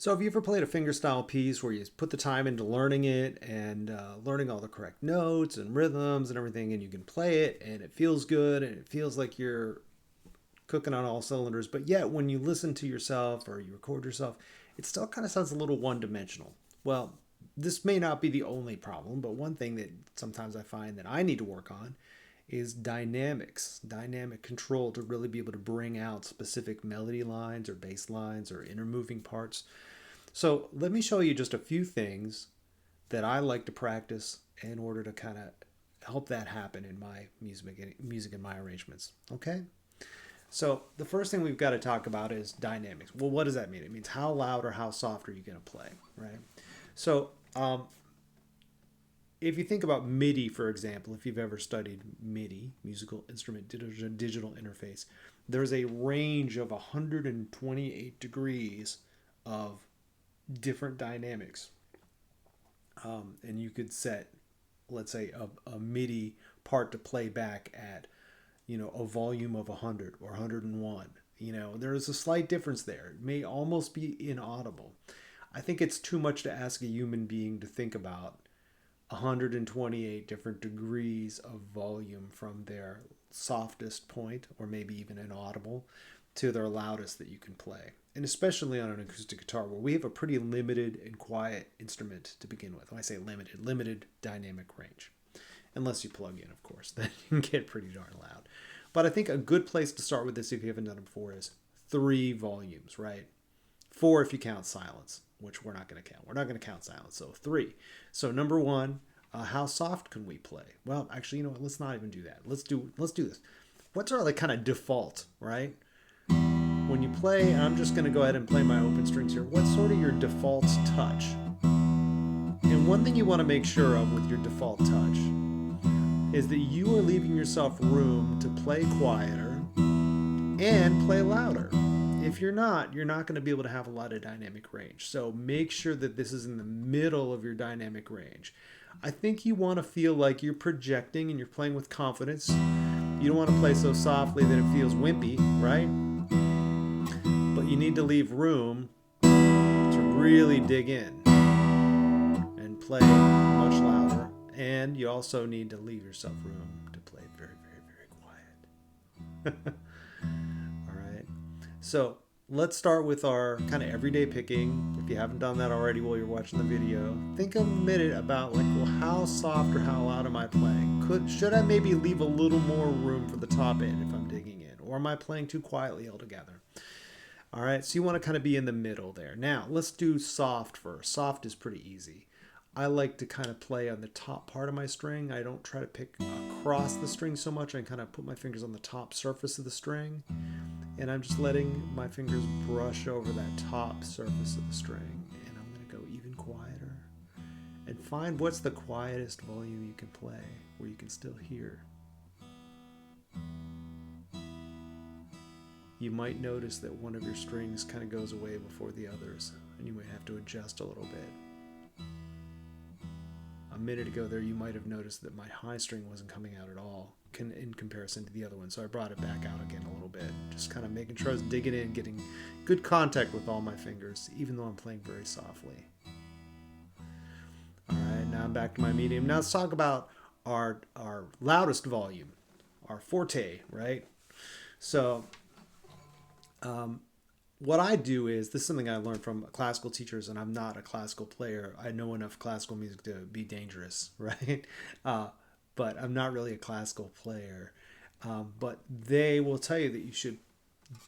So have you ever played a fingerstyle piece where you put the time into learning it and learning all the correct notes and rhythms and everything, and you can play it and it feels good and it feels like you're cooking on all cylinders, but yet when you listen to yourself or you record yourself, it still kind of sounds a little one-dimensional. Well, this may not be the only problem, but one thing that sometimes I find that I need to work on is dynamics, dynamic control to really be able to bring out specific melody lines or bass lines or inner moving parts. So let me show you just a few things that I like to practice in order to kind of help that happen in my music and my arrangements. Okay? So the first thing we've got to talk about is dynamics. Well, what does that mean? It means how loud or how soft are you going to play, right? So if you think about MIDI, for example, if you've ever studied MIDI, musical instrument digital interface, there's a range of 128 degrees of different dynamics. And you could set, let's say, a MIDI part to play back at, a volume of 100 or 101. There's a slight difference there. It may almost be inaudible. I think it's too much to ask a human being to think about 128 different degrees of volume from their softest point, or maybe even inaudible, to their loudest that you can play. And especially on an acoustic guitar where we have a pretty limited and quiet instrument to begin with. When I say limited dynamic range. Unless you plug in, of course, then you can get pretty darn loud. But I think a good place to start with this, if you haven't done it before, is 3 volumes, right? 4 if you count silence, which we're not going to count. We're not going to count silence, so 3. So number 1, how soft can we play? Well, actually, you know what? Let's not even do that. Let's do this. What's our kind of default, right? When you play, I'm just going to go ahead and play my open strings here. What's sort of your default touch? And one thing you want to make sure of with your default touch is that you are leaving yourself room to play quieter and play louder. If you're not going to be able to have a lot of dynamic range. So make sure that this is in the middle of your dynamic range. I think you want to feel like you're projecting and you're playing with confidence. You don't want to play so softly that it feels wimpy, right? But you need to leave room to really dig in and play much louder. And you also need to leave yourself room to play very, very, very quiet. All right. So let's start with our kind of everyday picking. If you haven't done that already while you're watching the video, think a minute about how soft or how loud am I playing? Should I maybe leave a little more room for the top end if I'm digging in? Or am I playing too quietly altogether? All right, so you want to kind of be in the middle there. Now, let's do soft first. Soft is pretty easy. I like to kind of play on the top part of my string. I don't try to pick across the string so much. I kind of put my fingers on the top surface of the string, and I'm just letting my fingers brush over that top surface of the string. And I'm going to go even quieter and find what's the quietest volume you can play where you can still hear. You might notice that one of your strings kind of goes away before the others, and you might have to adjust a little bit. A minute ago there, you might have noticed that my high string wasn't coming out at all in comparison to the other one, so I brought it back out again a little bit, just kind of making sure I was digging in, getting good contact with all my fingers, even though I'm playing very softly. All right, now I'm back to my medium. Now let's talk about our loudest volume, our forte, right? So what I do is, this is something I learned from classical teachers, and I'm not a classical player. I know enough classical music to be dangerous, right? But I'm not really a classical player. But they will tell you that you should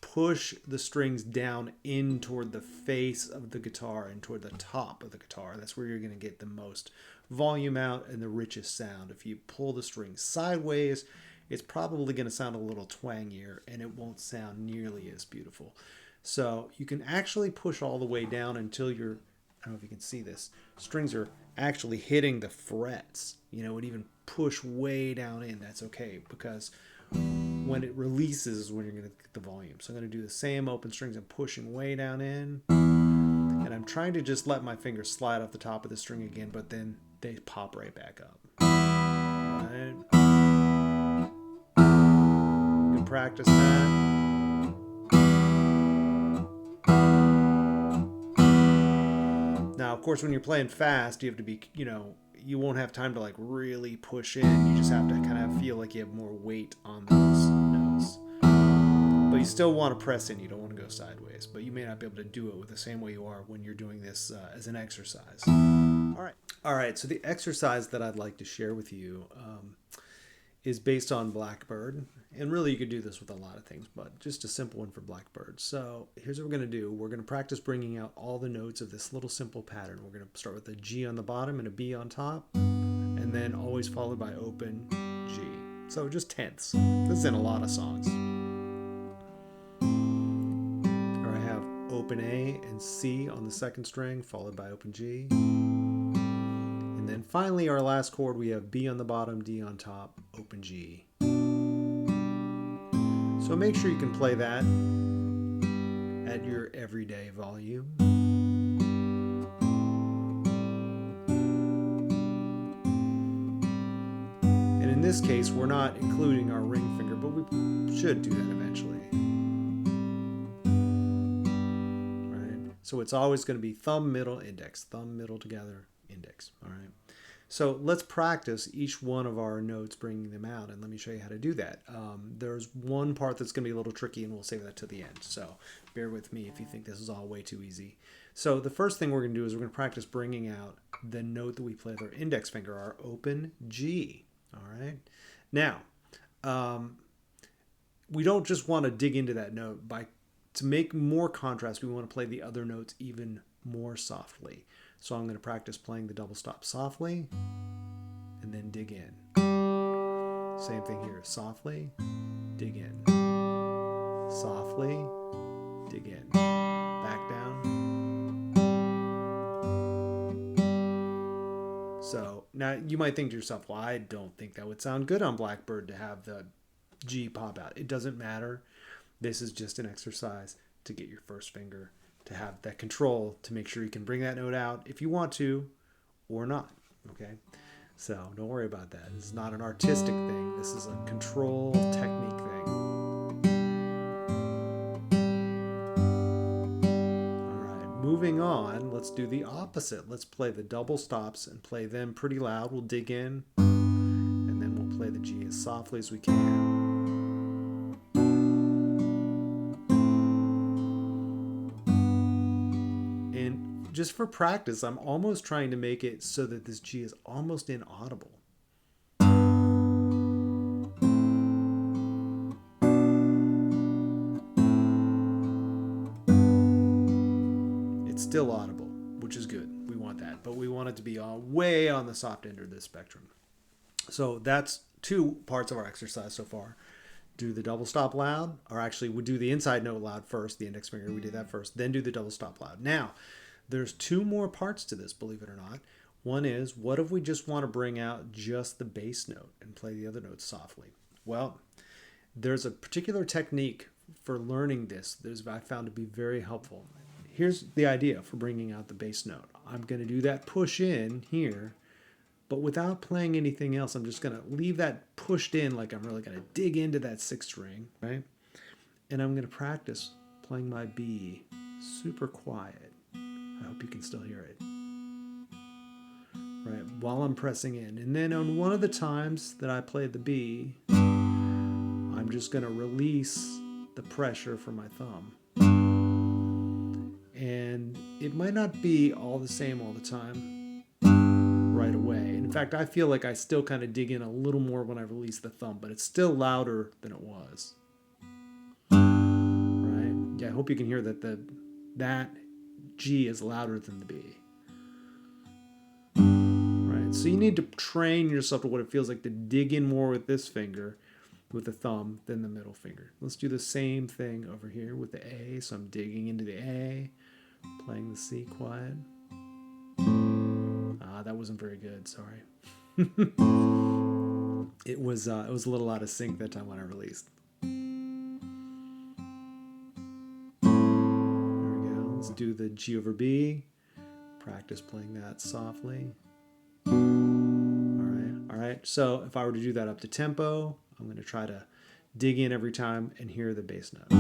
push the strings down in toward the face of the guitar and toward the top of the guitar. That's where you're going to get the most volume out and the richest sound. If you pull the strings sideways, it's probably going to sound a little twangier, and it won't sound nearly as beautiful. So you can actually push all the way down until I don't know if you can see this, strings are actually hitting the frets, and even push way down in. That's okay, because when it releases is when you're going to get the volume. So I'm going to do the same open strings. I'm pushing way down in, and I'm trying to just let my fingers slide off the top of the string again, but then they pop right back up. All right. You can practice that. Now, of course, when you're playing fast, you have to be, you won't have time to like really push in. You just have to kind of feel like you have more weight on those notes. But you still want to press in. You don't want to go sideways. But you may not be able to do it with the same way you are when you're doing this as an exercise. All right. So the exercise that I'd like to share with you is based on Blackbird. And really, you could do this with a lot of things, but just a simple one for Blackbird. So here's what we're going to do. We're going to practice bringing out all the notes of this little simple pattern. We're going to start with a G on the bottom and a B on top, and then always followed by open G. So just tenths. This is in a lot of songs. Or I have open A and C on the second string, followed by open G. And then finally, our last chord, we have B on the bottom, D on top, open G. So make sure you can play that at your everyday volume. And in this case, we're not including our ring finger, but we should do that eventually. Right? So it's always going to be thumb, middle, index, thumb, middle together, index. All right. So let's practice each one of our notes, bringing them out, and let me show you how to do that. There's one part that's going to be a little tricky, and we'll save that to the end. So bear with me if you think this is all way too easy. So the first thing we're going to do is we're going to practice bringing out the note that we play with our index finger, our open G. All right. Now, we don't just want to dig into that note. To make more contrast, we want to play the other notes even more softly. So I'm going to practice playing the double stop softly and then dig in. Same thing here. Softly, dig in. Softly, dig in. Back down. So now you might think to yourself, well, I don't think that would sound good on Blackbird to have the G pop out. It doesn't matter. This is just an exercise to get your first finger to have that control to make sure you can bring that note out if you want to or not. Okay, so don't worry about that. This is not an artistic thing. This is a control technique thing. All right, moving on, let's do the opposite. Let's play the double stops and play them pretty loud. We'll dig in, and then we'll play the G as softly as we can. Just for practice, I'm almost trying to make it so that this G is almost inaudible. It's still audible, which is good. We want that, but we want it to be way on the soft end of this spectrum. So that's two parts of our exercise so far. Do the double stop loud, or actually we do the inside note loud first, the index finger, we do that first, then do the double stop loud. Now, there's two more parts to this, believe it or not. One is, what if we just want to bring out just the bass note and play the other notes softly? Well, there's a particular technique for learning this that I found to be very helpful. Here's the idea for bringing out the bass note. I'm going to do that push in here, but without playing anything else. I'm just going to leave that pushed in like I'm really going to dig into that sixth string, right? And I'm going to practice playing my B super quiet. I hope you can still hear it. Right, while I'm pressing in. And then on one of the times that I play the B, I'm just going to release the pressure from my thumb. And it might not be all the same all the time right away. In fact, I feel like I still kind of dig in a little more when I release the thumb, but it's still louder than it was. Right? Yeah, I hope you can hear that that G is louder than the B. Right, so you need to train yourself to what it feels like to dig in more with this finger, with the thumb, than the middle finger. Let's do the same thing over here with the A. So I'm digging into the A, playing the C quiet. That wasn't very good, sorry. It was a little out of sync that time when I released. Let's do the G over B. Practice playing that softly. All right. So if I were to do that up to tempo, I'm going to try to dig in every time and hear the bass note.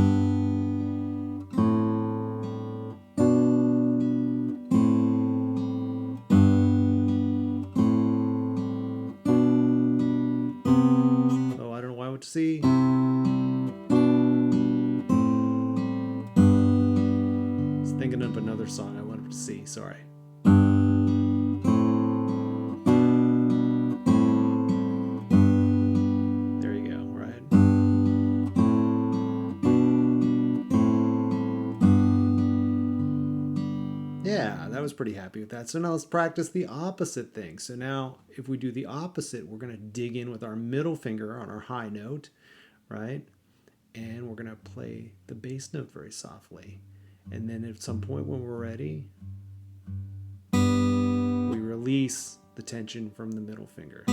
song I wanted to see. Sorry. There you go, right? Yeah, that was pretty happy with that. So now let's practice the opposite thing. So now if we do the opposite, we're going to dig in with our middle finger on our high note, right? And we're going to play the bass note very softly. And then at some point when we're ready, we release the tension from the middle finger,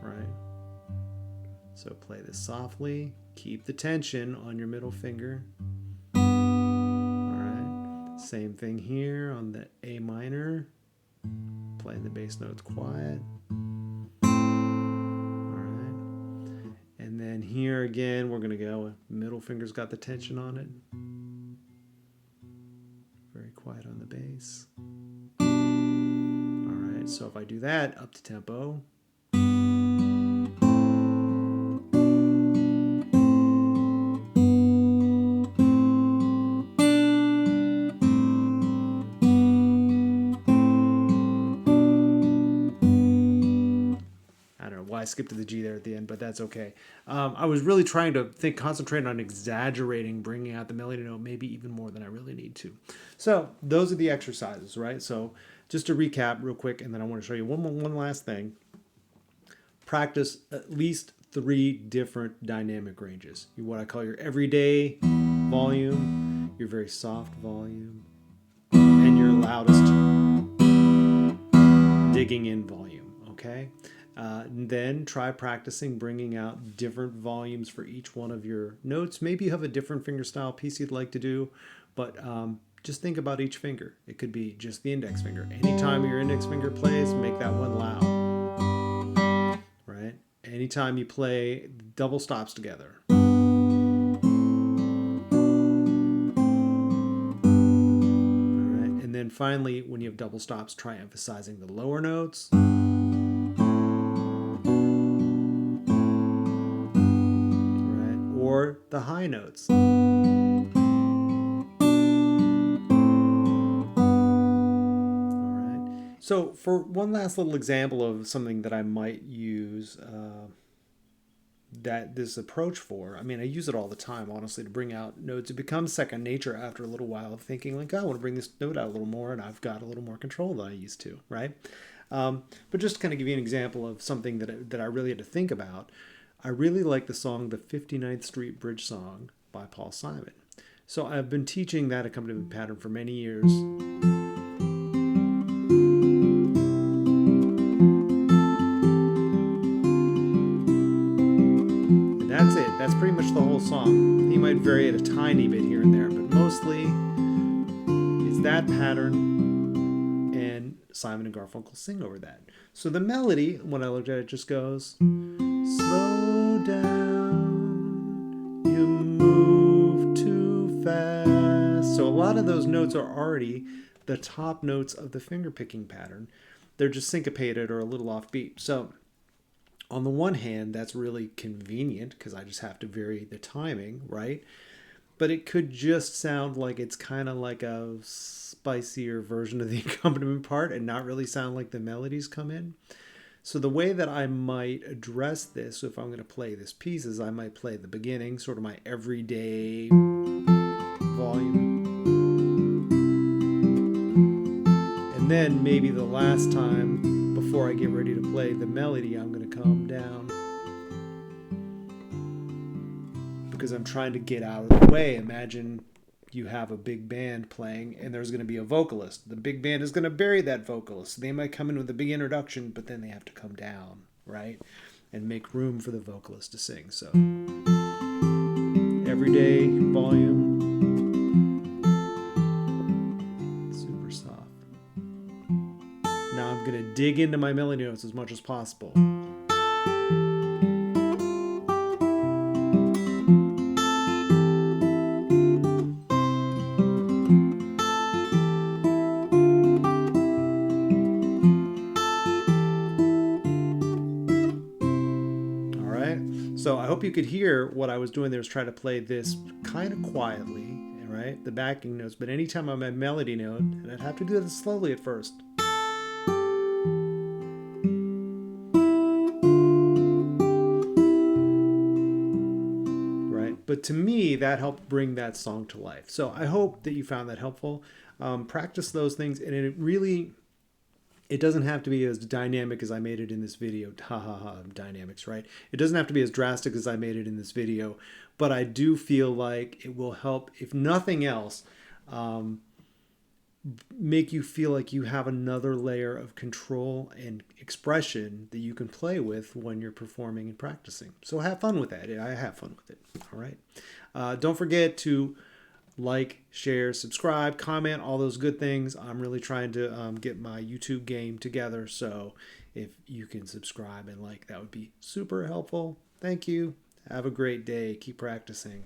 right? So play this softly. Keep the tension on your middle finger. All right. Same thing here on the A minor. Playing the bass notes quiet. All right. And then here again, we're going to go. Middle finger's got the tension on it. Very quiet on the bass. All right. So if I do that up to tempo. I skipped to the G there at the end, but that's okay. I was really trying to concentrate on exaggerating, bringing out the melody note, maybe even more than I really need to. So those are the exercises, right? So just to recap real quick, and then I want to show you one last thing. Practice at least 3 different dynamic ranges. What I call your everyday volume, your very soft volume, and your loudest digging in volume, okay? Then try practicing bringing out different volumes for each one of your notes. Maybe you have a different fingerstyle piece you'd like to do, but just think about each finger. It could be just the index finger. Anytime your index finger plays, make that one loud, right? Anytime you play double stops together. All right. And then finally, when you have double stops, try emphasizing the lower notes. Or the high notes. All right. So for one last little example of something that I might use this approach for, I mean, I use it all the time, honestly, to bring out notes. It becomes second nature after a little while of thinking like, oh, I want to bring this note out a little more, and I've got a little more control than I used to, right? But just to kind of give you an example of something that I really had to think about, I really like the song, the 59th Street Bridge Song by Paul Simon. So I've been teaching that accompaniment pattern for many years. And that's it. That's pretty much the whole song. He might vary it a tiny bit here and there, but mostly it's that pattern, and Simon and Garfunkel sing over that. So the melody, when I looked at it, just goes... Slow down, you move too fast. So a lot of those notes are already the top notes of the fingerpicking pattern. They're just syncopated or a little offbeat. So on the one hand, that's really convenient because I just have to vary the timing, right? But it could just sound like it's kind of like a spicier version of the accompaniment part and not really sound like the melodies come in. So the way that I might address this, if I'm going to play this piece, is I might play the beginning, sort of my everyday volume. And then maybe the last time, before I get ready to play the melody, I'm going to calm down. Because I'm trying to get out of the way. Imagine you have a big band playing and there's going to be a vocalist. The big band is going to bury that vocalist. They might come in with a big introduction, but then they have to come down, right? And make room for the vocalist to sing. So, everyday volume, super soft. Now I'm going to dig into my melody notes as much as possible. So I hope you could hear what I was doing there was try to play this kind of quietly, right? The backing notes. But anytime I'm at melody note, and I'd have to do this slowly at first. Right? But to me, that helped bring that song to life. So I hope that you found that helpful. Practice those things, and it doesn't have to be as dynamic as I made it in this video. Ha ha ha, dynamics, right? It doesn't have to be as drastic as I made it in this video, but I do feel like it will help, if nothing else, make you feel like you have another layer of control and expression that you can play with when you're performing and practicing. So have fun with that. I have fun with it. All right. Don't forget to like, share, subscribe, comment, all those good things. I'm really trying to get my YouTube game together. So if you can subscribe and like, that would be super helpful. Thank you. Have a great day. Keep practicing.